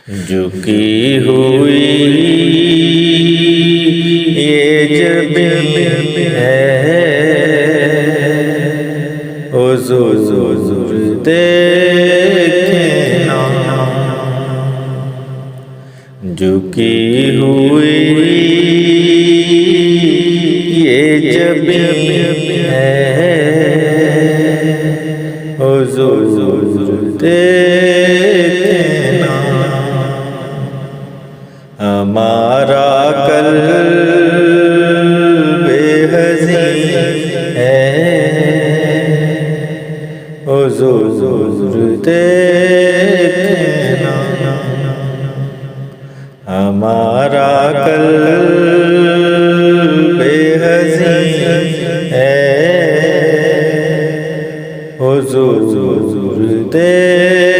جھکی ہوئی یہ جبیں ہے حضور دیکھنا، جھکی ہوئی یہ جبیں ہے حضور دیکھنا، ہمارا قلب حزین ہے حضور دیکھنا، ہمارا قلب حزین ہے حضور دیکھنا۔